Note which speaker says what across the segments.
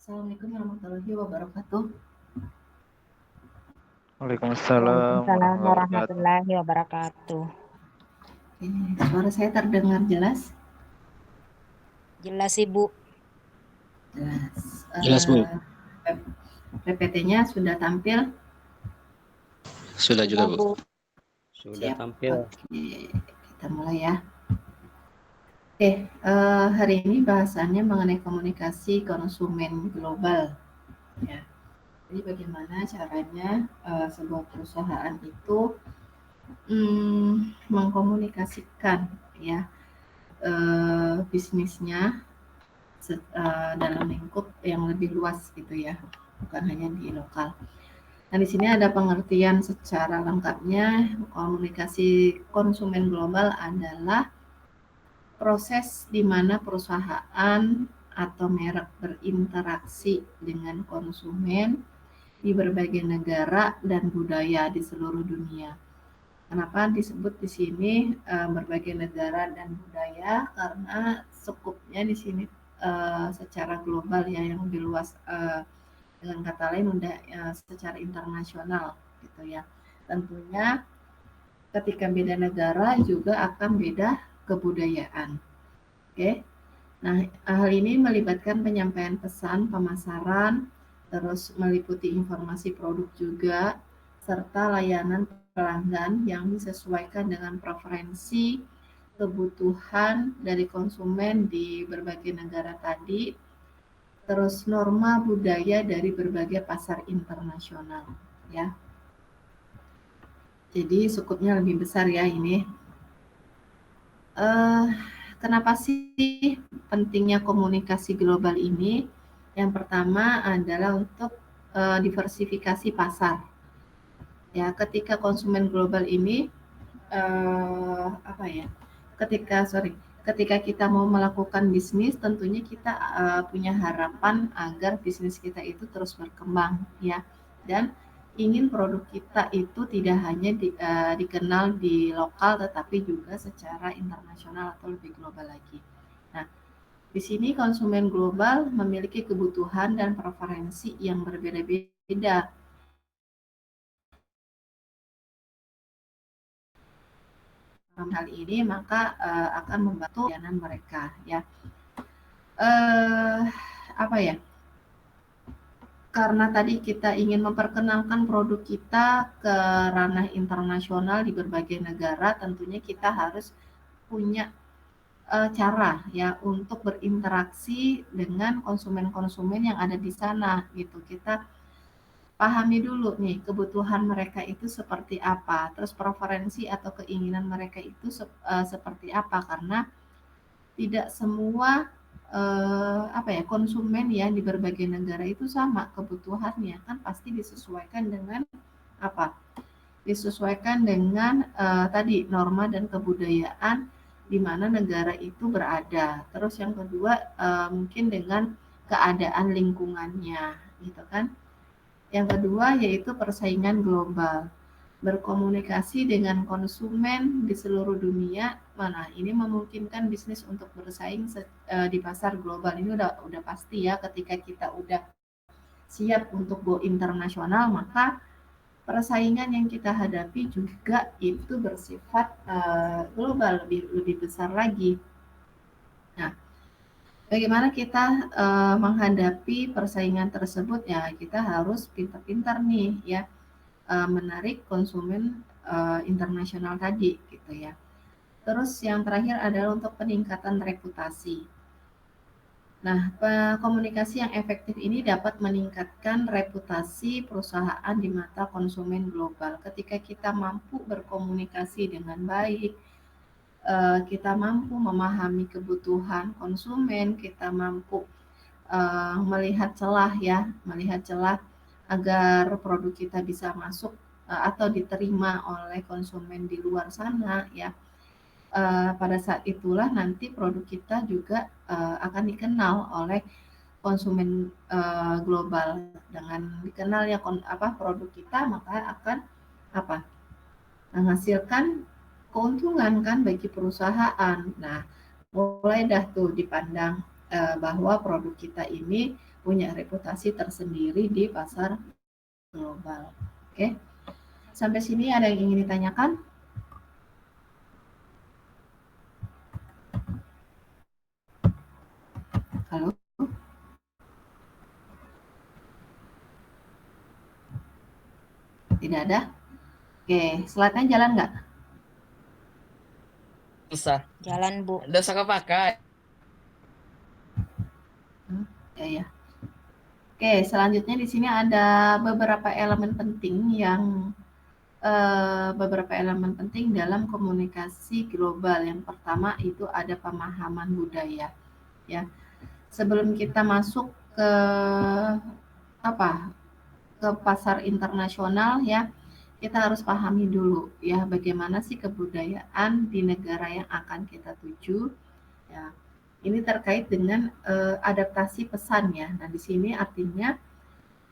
Speaker 1: Assalamualaikum warahmatullahi wabarakatuh.
Speaker 2: Waalaikumsalam
Speaker 3: Waalaikumsalam
Speaker 2: warahmatullahi wabarakatuh.
Speaker 3: warahmatullahi wabarakatuh.
Speaker 1: Suara saya terdengar jelas?
Speaker 3: Jelas Ibu.
Speaker 1: Jelas.
Speaker 4: Jelas, Bu.
Speaker 1: PPT-nya sudah tampil?
Speaker 4: Sudah juga, Bu.
Speaker 2: Sudah
Speaker 1: Siap.
Speaker 2: tampil.
Speaker 1: Oke, kita mulai ya. Oke, hari ini bahasannya mengenai komunikasi konsumen global. Ya. Jadi bagaimana caranya sebuah perusahaan itu mengkomunikasikan ya bisnisnya dalam lingkup yang lebih luas gitu ya, bukan hanya di lokal. Nah, di sini ada pengertian secara lengkapnya. Komunikasi konsumen global adalah proses di mana perusahaan atau merek berinteraksi dengan konsumen di berbagai negara dan budaya di seluruh dunia. Kenapa disebut di sini berbagai negara dan budaya? Karena skupnya di sini secara global ya, yang lebih luas, dengan kata lain udah secara internasional gitu ya. Tentunya ketika beda negara juga akan beda kebudayaan. Oke. Nah, hal ini melibatkan penyampaian pesan, pemasaran, terus meliputi informasi produk juga, serta layanan pelanggan yang disesuaikan dengan preferensi, kebutuhan dari konsumen di berbagai negara tadi, terus norma budaya dari berbagai pasar internasional ya. Jadi skupnya lebih besar ya ini. Kenapa sih pentingnya komunikasi global ini? Yang pertama adalah untuk diversifikasi pasar. Ya, ketika konsumen global ini ketika kita mau melakukan bisnis, tentunya kita punya harapan agar bisnis kita itu terus berkembang ya, dan ingin produk kita itu tidak hanya dikenal di lokal tetapi juga secara internasional atau lebih global lagi. Nah, di sini konsumen global memiliki kebutuhan dan preferensi yang berbeda-beda. Hal ini maka akan membantu layanan mereka ya. Karena tadi kita ingin memperkenalkan produk kita ke ranah internasional di berbagai negara, tentunya kita harus punya cara ya untuk berinteraksi dengan konsumen-konsumen yang ada di sana gitu. Kita pahami dulu nih kebutuhan mereka itu seperti apa, terus preferensi atau keinginan mereka itu seperti apa, karena tidak semua konsumen ya di berbagai negara itu sama kebutuhannya, kan pasti disesuaikan dengan disesuaikan dengan tadi norma dan kebudayaan di mana negara itu berada. Terus yang kedua mungkin dengan keadaan lingkungannya gitu kan. Yang kedua yaitu persaingan global. Berkomunikasi dengan konsumen di seluruh dunia, mana ini memungkinkan bisnis untuk bersaing di pasar global. Ini udah pasti ya, ketika kita udah siap untuk go internasional, maka persaingan yang kita hadapi juga itu bersifat global, lebih besar lagi. Nah, bagaimana kita menghadapi persaingan tersebut ya, kita harus pintar-pintar nih ya, menarik konsumen internasional tadi gitu ya. Terus yang terakhir adalah untuk peningkatan reputasi. Nah, komunikasi yang efektif ini dapat meningkatkan reputasi perusahaan di mata konsumen global. Ketika kita mampu berkomunikasi dengan baik, kita mampu memahami kebutuhan konsumen, kita mampu melihat celah agar produk kita bisa masuk atau diterima oleh konsumen di luar sana ya. Pada saat itulah nanti produk kita juga akan dikenal oleh konsumen global. Dengan dikenalnya produk kita, maka akan menghasilkan keuntungan kan bagi perusahaan. Nah, mulai dah tuh dipandang bahwa produk kita ini punya reputasi tersendiri di pasar global. Oke, sampai sini ada yang ingin ditanyakan? Halo? Tidak ada? Oke, slide-nya jalan nggak?
Speaker 2: Susah.
Speaker 3: Jalan, Bu.
Speaker 2: Dosa kepakai.
Speaker 1: Ya. Oke, selanjutnya di sini ada beberapa elemen penting dalam komunikasi global. Yang pertama itu ada pemahaman budaya. Ya, sebelum kita masuk ke ke pasar internasional ya, kita harus pahami dulu ya bagaimana sih kebudayaan di negara yang akan kita tuju. Ya, ini terkait dengan adaptasi pesan ya. Nah, di sini artinya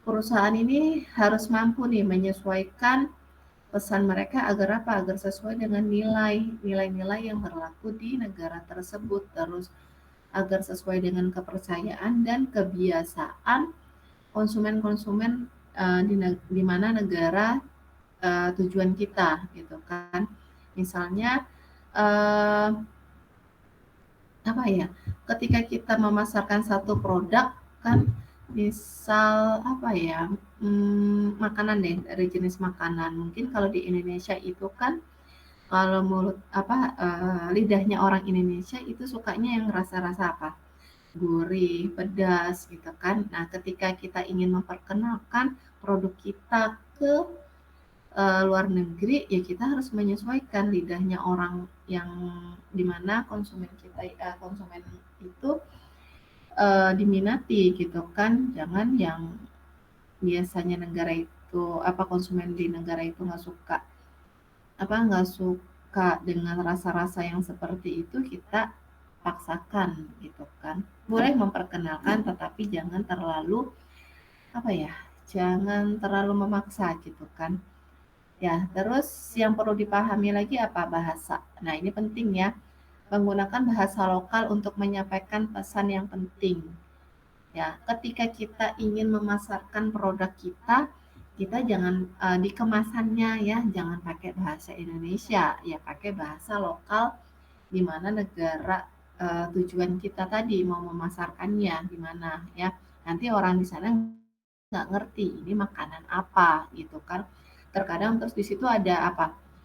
Speaker 1: perusahaan ini harus mampu nih menyesuaikan pesan mereka agar apa? Agar sesuai dengan nilai-nilai yang berlaku di negara tersebut. Terus agar sesuai dengan kepercayaan dan kebiasaan konsumen-konsumen di mana negara tujuan kita gitu kan. Misalnya ketika kita memasarkan satu produk kan, misal makanan deh, dari jenis makanan. Mungkin kalau di Indonesia itu kan kalau lidahnya orang Indonesia itu sukanya yang rasa-rasa apa? Gurih, pedas gitu kan. Nah, ketika kita ingin memperkenalkan produk kita ke luar negeri, ya kita harus menyesuaikan lidahnya orang yang dimana konsumen itu diminati gitu kan. Jangan yang biasanya negara itu konsumen di negara itu nggak suka dengan rasa-rasa yang seperti itu, kita paksakan gitu kan. Boleh memperkenalkan tetapi jangan terlalu jangan terlalu memaksa gitu kan. Ya, terus yang perlu dipahami lagi apa? Bahasa. Nah, ini penting ya. Menggunakan bahasa lokal untuk menyampaikan pesan yang penting. Ya, ketika kita ingin memasarkan produk kita, kita jangan di kemasannya ya, jangan pakai bahasa Indonesia, ya pakai bahasa lokal di mana negara tujuan kita tadi mau memasarkannya gimana ya. Nanti orang di sana nggak ngerti ini makanan apa gitu kan. Terkadang terus di situ ada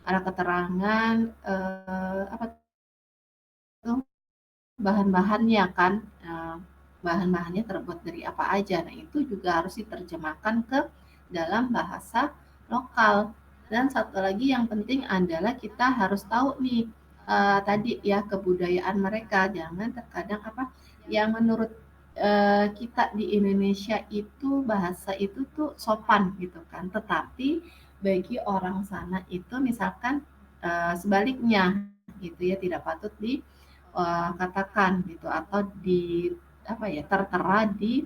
Speaker 1: ada keterangan bahan-bahannya kan, bahan-bahannya terbuat dari apa aja. Nah, itu juga harus diterjemahkan ke dalam bahasa lokal. Dan satu lagi yang penting adalah kita harus tahu nih tadi ya kebudayaan mereka. Jangan terkadang yang menurut kita di Indonesia itu bahasa itu tuh sopan gitu kan. Tetapi bagi orang sana itu misalkan sebaliknya gitu ya, tidak patut katakan gitu atau tertera di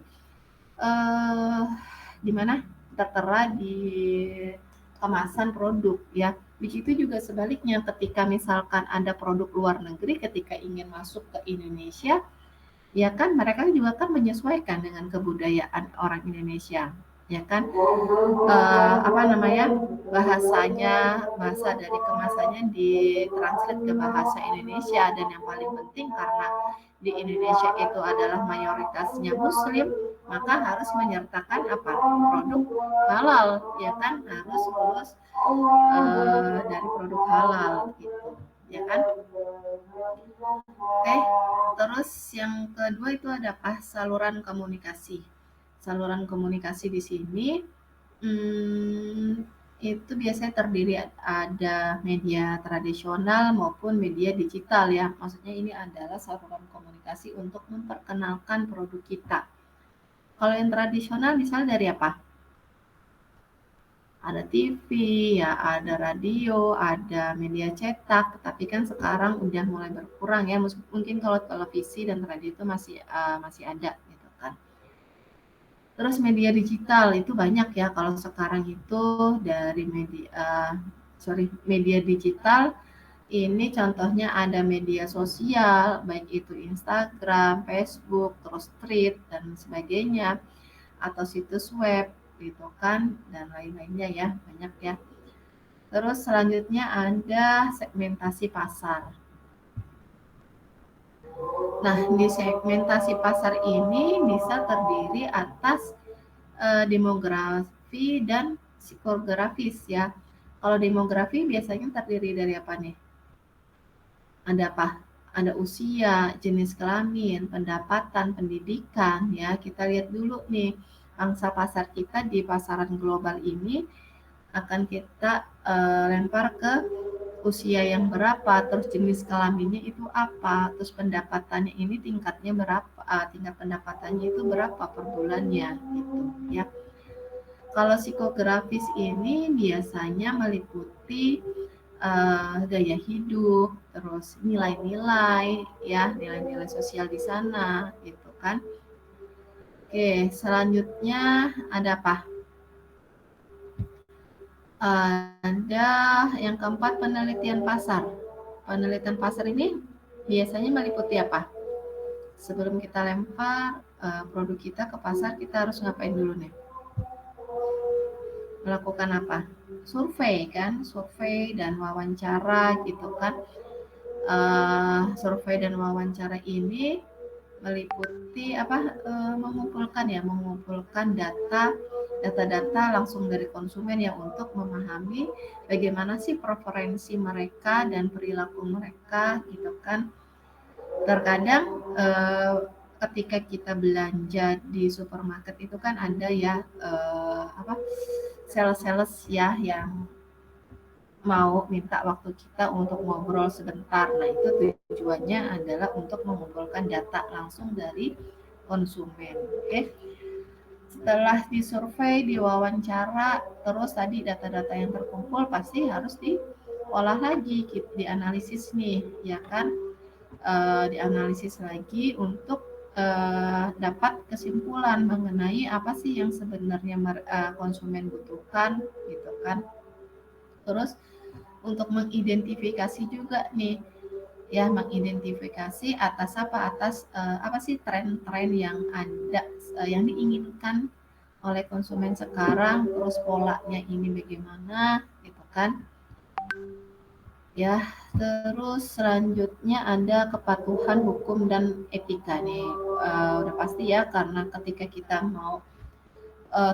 Speaker 1: mana tertera di kemasan produk ya. Begitu juga sebaliknya ketika misalkan ada produk luar negeri ketika ingin masuk ke Indonesia, ya kan mereka juga kan menyesuaikan dengan kebudayaan orang Indonesia, ya kan. Bahasa dari kemasannya ditranslate ke bahasa Indonesia. Dan yang paling penting karena di Indonesia itu adalah mayoritasnya Muslim, maka harus menyertakan produk halal, ya kan, harus lulus dari produk halal gitu, ya kan. Oke, terus yang kedua itu ada saluran komunikasi. Saluran komunikasi di sini itu biasanya terdiri ada media tradisional maupun media digital ya. Maksudnya ini adalah saluran komunikasi untuk memperkenalkan produk kita. Kalau yang tradisional misalnya dari apa? Ada TV, ya ada radio, ada media cetak, tapi kan sekarang udah mulai berkurang ya. Mungkin kalau televisi dan radio itu masih ada gitu kan. Terus media digital itu banyak ya kalau sekarang itu dari media digital Ini contohnya ada media sosial, baik itu Instagram, Facebook, terus Thread dan sebagainya, atau situs web gitu kan, dan lain-lainnya ya, banyak ya. Terus selanjutnya ada segmentasi pasar. Nah, di segmentasi pasar ini bisa terdiri atas demografi dan psikografis ya. Kalau demografi biasanya terdiri dari apa nih? Ada apa? Ada usia, jenis kelamin, pendapatan, pendidikan ya. Kita lihat dulu nih, pangsa pasar kita di pasaran global ini akan kita lempar ke usia yang berapa, terus jenis kelaminnya itu apa, terus pendapatannya ini tingkatnya berapa, tingkat pendapatannya itu berapa per bulannya gitu ya. Kalau psikografis ini biasanya meliputi gaya hidup, terus nilai-nilai ya, nilai-nilai sosial di sana gitu kan. Oke, selanjutnya ada apa? Ada yang keempat, penelitian pasar. Penelitian pasar ini biasanya meliputi apa? Sebelum kita lempar produk kita ke pasar, kita harus ngapain dulu nih? Melakukan apa? Survei kan, survei dan wawancara gitu kan. Survei dan wawancara ini meliputi apa? Mengumpulkan data langsung dari konsumen ya, untuk memahami bagaimana sih preferensi mereka dan perilaku mereka gitu kan. Terkadang ketika kita belanja di supermarket itu kan ada ya sales-sales ya yang mau minta waktu kita untuk ngobrol sebentar. Nah, itu tujuannya adalah untuk mengumpulkan data langsung dari konsumen. Oke. Setelah disurvei, diwawancara, terus tadi data-data yang terkumpul pasti harus diolah lagi, dianalisis nih, ya kan? Dianalisis lagi untuk dapat kesimpulan mengenai apa sih yang sebenarnya konsumen butuhkan, gitu kan? Terus untuk mengidentifikasi juga nih, ya, mengidentifikasi atas apa sih tren-tren yang ada, yang diinginkan oleh konsumen sekarang, terus polanya ini bagaimana gitu kan ya. Terus selanjutnya ada kepatuhan hukum dan etika nih. Udah pasti ya, karena ketika kita mau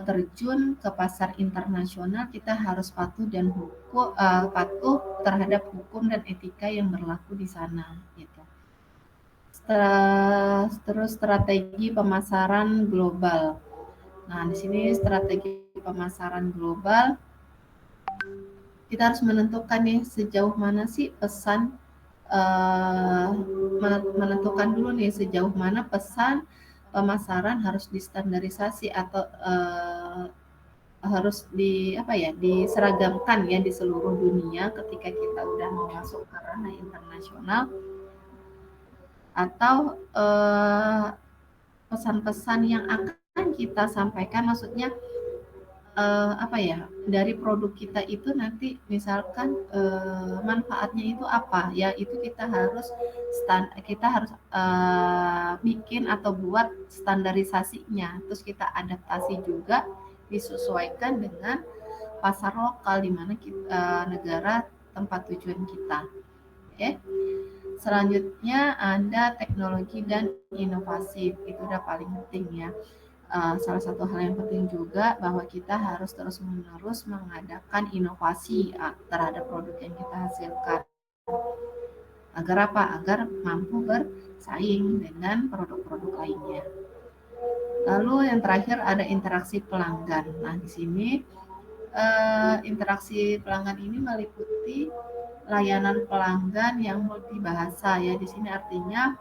Speaker 1: terjun ke pasar internasional, kita harus patuh terhadap hukum dan etika yang berlaku di sana gitu. Terus strategi pemasaran global. Nah, di sini strategi pemasaran global, kita harus menentukan nih sejauh mana sih pesan, menentukan dulu nih sejauh mana pesan pemasaran harus distandarisasi atau harus diseragamkan ya di seluruh dunia ketika kita udah mau masuk ke ranah internasional, atau pesan-pesan yang akan kita sampaikan, maksudnya dari produk kita itu nanti misalkan manfaatnya itu apa ya, itu kita harus bikin atau buat standarisasinya, terus kita adaptasi juga, disesuaikan dengan pasar lokal di mana negara tempat tujuan kita. Oke. Selanjutnya ada teknologi dan inovasi, itu udah paling penting ya. Salah satu hal yang penting juga bahwa kita harus terus-menerus mengadakan inovasi terhadap produk yang kita hasilkan. Agar apa? Agar mampu bersaing dengan produk-produk lainnya. Lalu yang terakhir ada interaksi pelanggan. Nah, di sini interaksi pelanggan ini meliputi layanan pelanggan yang multibahasa ya. Di sini artinya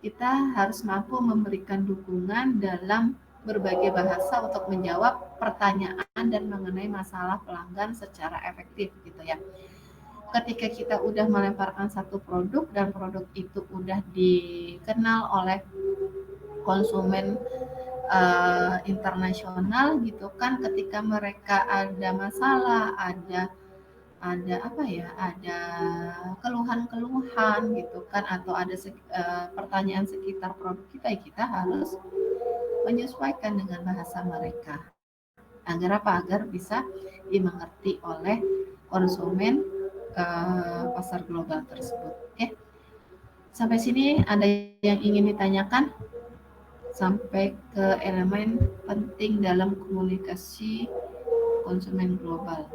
Speaker 1: kita harus mampu memberikan dukungan dalam berbagai bahasa untuk menjawab pertanyaan dan mengenai masalah pelanggan secara efektif gitu ya. Ketika kita udah melemparkan satu produk dan produk itu udah dikenal oleh konsumen internasional gitu kan, ketika mereka ada masalah, ada ada apa ya, ada keluhan-keluhan gitu kan, atau ada pertanyaan sekitar produk kita, ya kita harus menyesuaikan dengan bahasa mereka. Agar apa? Agar bisa dimengerti oleh konsumen pasar global tersebut. Oke, sampai sini ada yang ingin ditanyakan? Sampai ke elemen penting dalam komunikasi konsumen global.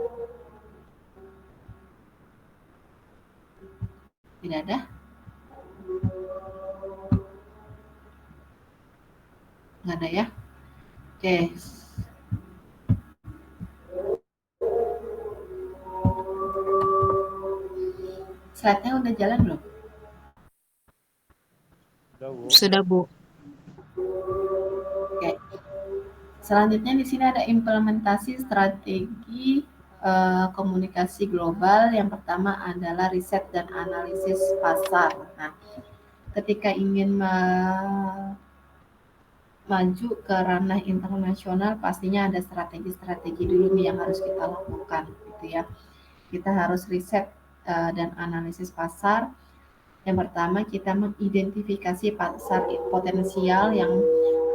Speaker 1: Tidak ada? Nggak ada ya? Oke. Slide-nya udah jalan belum?
Speaker 3: Sudah, Bu.
Speaker 1: Oke. Selanjutnya di sini ada implementasi strategi komunikasi global. Yang pertama adalah riset dan analisis pasar. Nah, ketika ingin maju ke ranah internasional, pastinya ada strategi-strategi dulu nih yang harus kita lakukan, gitu ya. Kita harus riset dan analisis pasar. Yang pertama, kita mengidentifikasi pasar potensial yang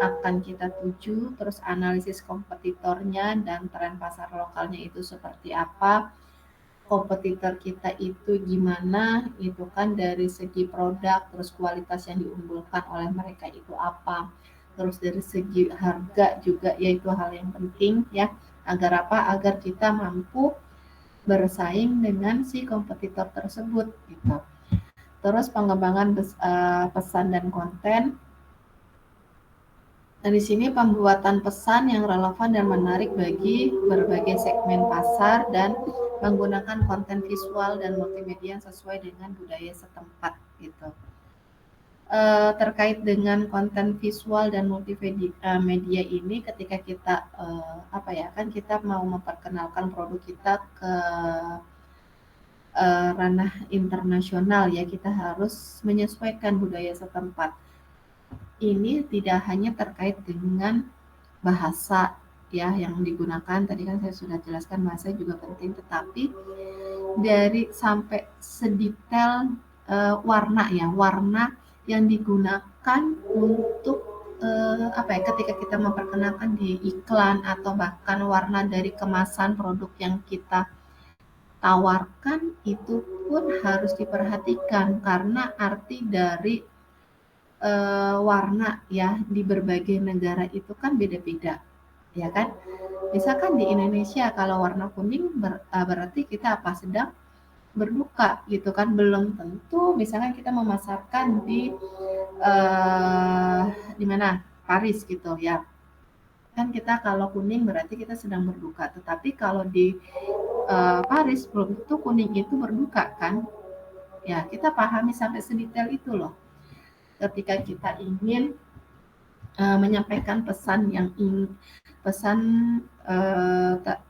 Speaker 1: akan kita tuju, terus analisis kompetitornya dan tren pasar lokalnya itu seperti apa, kompetitor kita itu gimana, itu kan dari segi produk, terus kualitas yang diunggulkan oleh mereka itu apa, terus dari segi harga juga, yaitu hal yang penting ya, agar apa, agar kita mampu bersaing dengan si kompetitor tersebut gitu. Terus pengembangan pesan dan konten. Nah, di sini pembuatan pesan yang relevan dan menarik bagi berbagai segmen pasar dan menggunakan konten visual dan multimedia yang sesuai dengan budaya setempat gitu. Terkait dengan konten visual dan multimedia ini, ketika kita kan kita mau memperkenalkan produk kita ke ranah internasional ya, kita harus menyesuaikan budaya setempat. Ini tidak hanya terkait dengan bahasa ya yang digunakan, tadi kan saya sudah jelaskan bahasa juga penting, tetapi dari sampai sedetail warna ya, warna yang digunakan untuk ketika kita memperkenalkan di iklan, atau bahkan warna dari kemasan produk yang kita tawarkan itu pun harus diperhatikan, karena arti dari warna ya di berbagai negara itu kan beda-beda, ya kan? Misalkan di Indonesia kalau warna kuning berarti kita apa, sedang berduka gitu kan, belum tentu misalkan kita memasarkan di mana, Paris gitu ya. Kan kita kalau kuning berarti kita sedang berduka, tetapi kalau di Paris belum tentu kuning itu berduka kan? Ya, kita pahami sampai sedetail itu loh. Ketika kita ingin menyampaikan pesan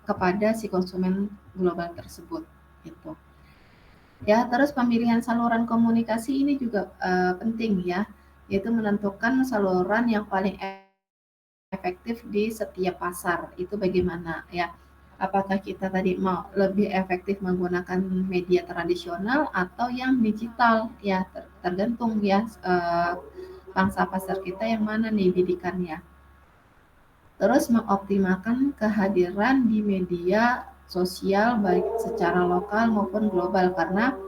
Speaker 1: kepada si konsumen global tersebut gitu. Ya, terus pemilihan saluran komunikasi ini juga penting ya, yaitu menentukan saluran yang paling efektif di setiap pasar. Itu bagaimana ya? Apakah kita tadi mau lebih efektif menggunakan media tradisional atau yang digital ya, tergantung ya pangsa pasar kita yang mana nih didikannya. Terus mengoptimalkan kehadiran di media sosial baik secara lokal maupun global, karena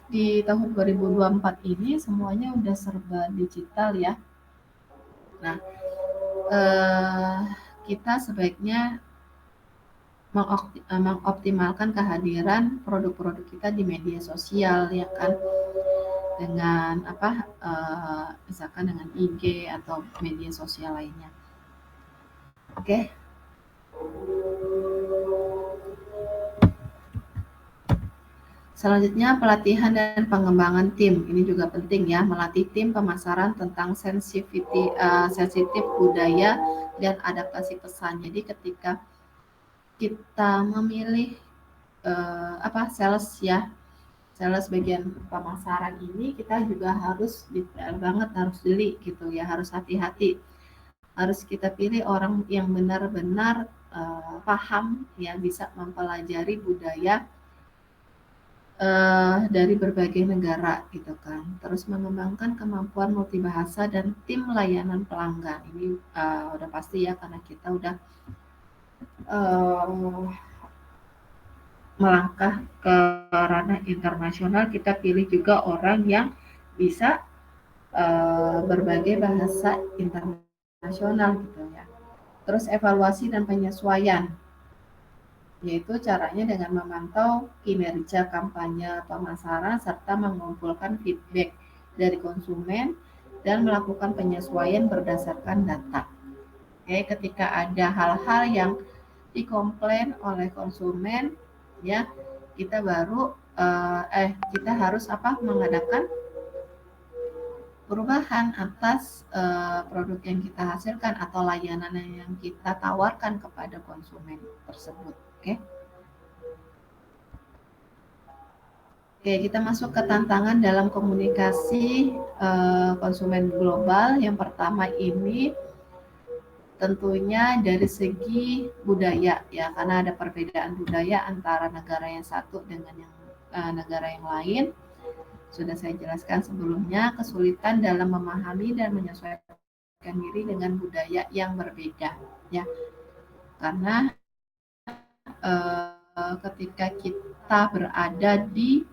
Speaker 1: di tahun 2024 ini semuanya udah serba digital ya. Nah, kita sebaiknya mengoptimalkan kehadiran produk-produk kita di media sosial ya kan, dengan misalkan dengan IG atau media sosial lainnya. Oke. Selanjutnya pelatihan dan pengembangan tim. Ini juga penting ya, melatih tim pemasaran tentang sensitif budaya dan adaptasi pesan. Jadi ketika kita memilih sales bagian pemasaran ini, kita juga harus detail banget, harus jeli gitu ya, harus hati-hati. Harus kita pilih orang yang benar-benar paham ya, bisa mempelajari budaya dari berbagai negara gitu kan. Terus mengembangkan kemampuan multibahasa dan tim layanan pelanggan. Ini udah pasti ya, karena kita udah melangkah ke ranah internasional, kita pilih juga orang yang bisa berbagai bahasa internasional gitu ya. Terus evaluasi dan penyesuaian, yaitu caranya dengan memantau kinerja kampanye pemasaran serta mengumpulkan feedback dari konsumen dan melakukan penyesuaian berdasarkan data. Oke, ketika ada hal-hal yang dikomplain oleh konsumen, ya kita baru kita harus mengadakan perubahan atas produk yang kita hasilkan atau layanan yang kita tawarkan kepada konsumen tersebut. Oke. Oke, kita masuk ke tantangan dalam komunikasi konsumen global. Yang pertama ini tentunya dari segi budaya ya, karena ada perbedaan budaya antara negara yang satu dengan yang negara yang lain. Sudah saya jelaskan sebelumnya, kesulitan dalam memahami dan menyesuaikan diri dengan budaya yang berbeda ya. Karena ketika kita berada di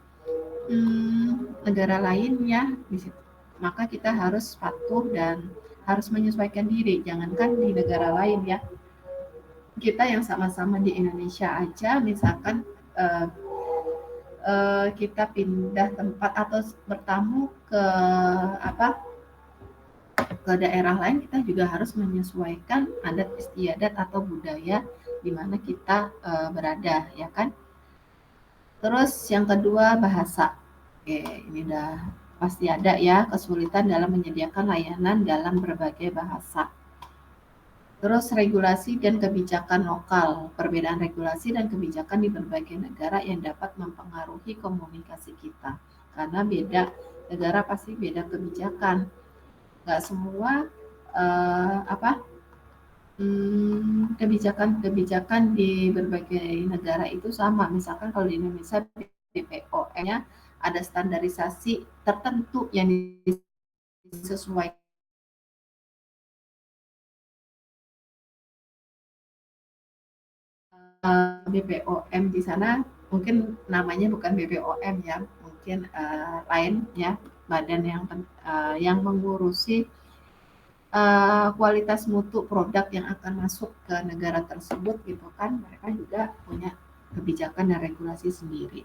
Speaker 1: negara lain ya, maka kita harus patuh dan harus menyesuaikan diri. Jangankan di negara lain ya, kita yang sama-sama di Indonesia aja, misalkan kita pindah tempat atau bertamu ke daerah lain, kita juga harus menyesuaikan adat istiadat atau budaya di mana kita berada ya kan. Terus yang kedua, bahasa. Oke, ini udah pasti ada ya, kesulitan dalam menyediakan layanan dalam berbagai bahasa. Terus regulasi dan kebijakan lokal, perbedaan regulasi dan kebijakan di berbagai negara yang dapat mempengaruhi komunikasi kita. Karena beda negara pasti beda kebijakan. Nggak semua kebijakan di berbagai negara itu sama. Misalkan kalau di Indonesia BPOM-nya ada standarisasi tertentu yang disesuaikan. BPOM di sana mungkin namanya bukan BPOM ya, mungkin lain ya, badan yang mengurusi kualitas mutu produk yang akan masuk ke negara tersebut gitu kan. Mereka juga punya kebijakan dan regulasi sendiri.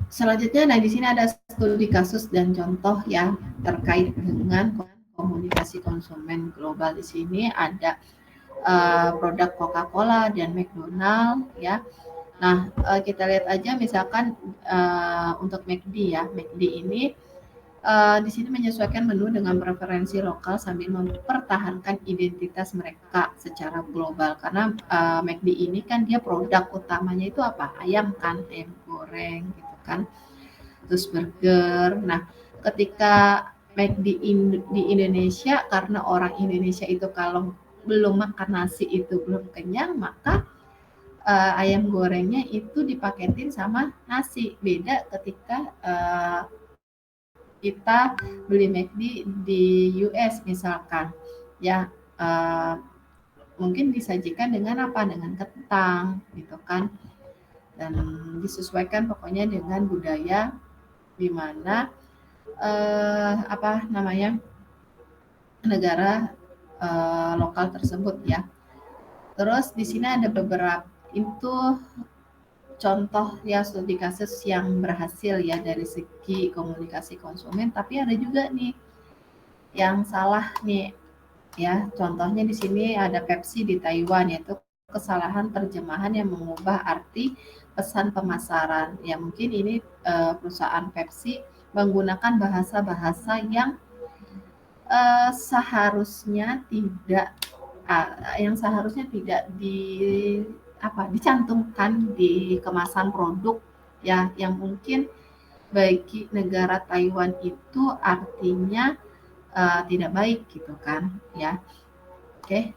Speaker 1: Selanjutnya, nah di sini ada studi kasus dan contoh yang terkait dengan komunikasi konsumen global. Di sini ada produk Coca-Cola dan McDonald ya. Nah, kita lihat aja misalkan untuk McD ya. McD ini di sini menyesuaikan menu dengan preferensi lokal sambil mempertahankan identitas mereka secara global. Karena McD ini kan dia produk utamanya itu apa? Ayam kan, ayam goreng gitu kan. Terus burger. Nah, ketika McD di Indonesia, karena orang Indonesia itu kalau belum makan nasi itu belum kenyang, maka ayam gorengnya itu dipaketin sama nasi. Beda ketika kita beli McD di US misalkan ya, mungkin disajikan dengan apa, dengan kentang gitu kan, dan disesuaikan pokoknya dengan budaya di mana negara lokal tersebut ya. Terus di sini ada beberapa itu contoh ya studi kasus yang berhasil ya dari segi komunikasi konsumen, tapi ada juga nih yang salah nih ya. Contohnya di sini ada Pepsi di Taiwan, yaitu kesalahan terjemahan yang mengubah arti pesan pemasaran. Ya mungkin ini perusahaan Pepsi menggunakan bahasa-bahasa yang seharusnya tidak dicantumkan di kemasan produk ya, yang mungkin bagi negara Taiwan itu artinya tidak baik gitu kan ya. Oke.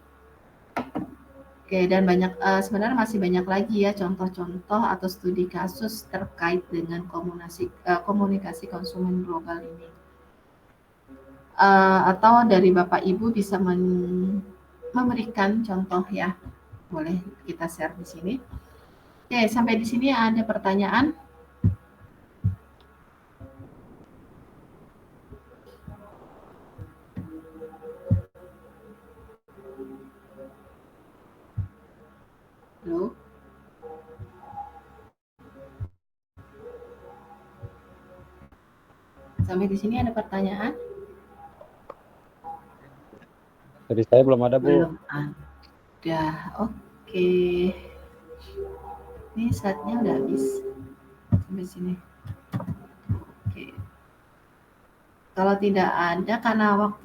Speaker 1: Oke, dan banyak sebenarnya masih banyak lagi ya contoh-contoh atau studi kasus terkait dengan komunikasi konsumen global ini. Atau dari Bapak Ibu bisa memberikan contoh ya, boleh kita share di sini. Oke, sampai di sini ada pertanyaan? Halo? Sampai di sini ada pertanyaan?
Speaker 2: Dari saya belum ada, Bu.
Speaker 1: Belum ada. Oke. Ini slide-nya udah habis. Sampai sini. Oke. Kalau tidak ada karena waktunya